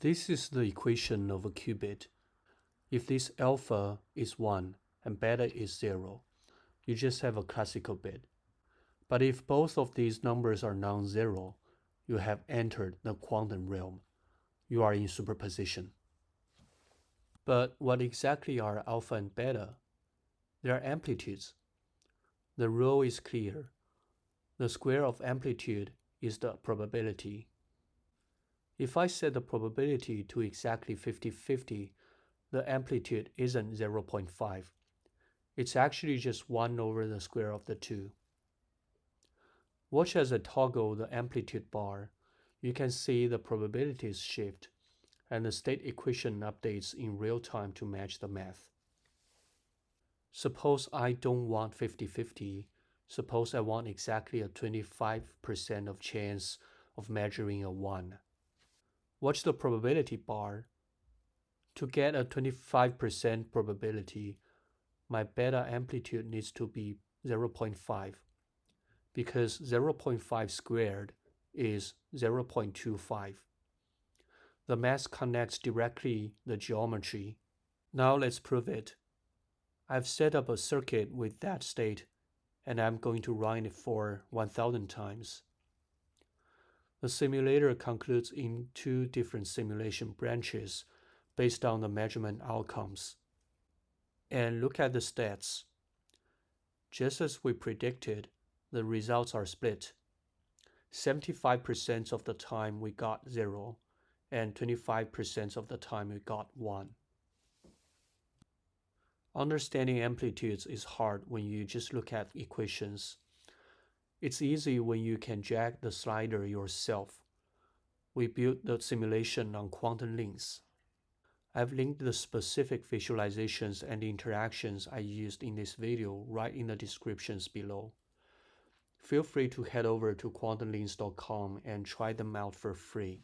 This is the equation of a qubit. If this alpha is 1 and beta is 0, you just have a classical bit. But if both of these numbers are non-zero, you have entered the quantum realm. You are in superposition. But what exactly are alpha and beta? They are amplitudes. The rule is clear. The square of amplitude is the probability. If I set the probability to exactly 50-50, the amplitude isn't 0.5. It's actually just 1 over the square of the 2. Watch as I toggle the amplitude bar. You can see the probabilities shift, and the state equation updates in real time to match the math. Suppose I don't want 50-50. Suppose I want exactly a 25% of chance of measuring a 1. Watch the probability bar. To get a 25% probability, my beta amplitude needs to be 0.5, because 0.5 squared is 0.25. The math connects directly the geometry. Now let's prove it. I've set up a circuit with that state, and I'm going to run it for 1000 times. The simulator concludes in 2 different simulation branches based on the measurement outcomes. And look at the stats. Just as we predicted, the results are split. 75% of the time we got 0, and 25% of the time we got 1. Understanding amplitudes is hard when you just look at equations. It's easy when you can jack the slider yourself. We built the simulation on Quantumlings. I've linked the specific visualizations and interactions I used in this video right in the descriptions below. Feel free to head over to Quantumlings.com and try them out for free.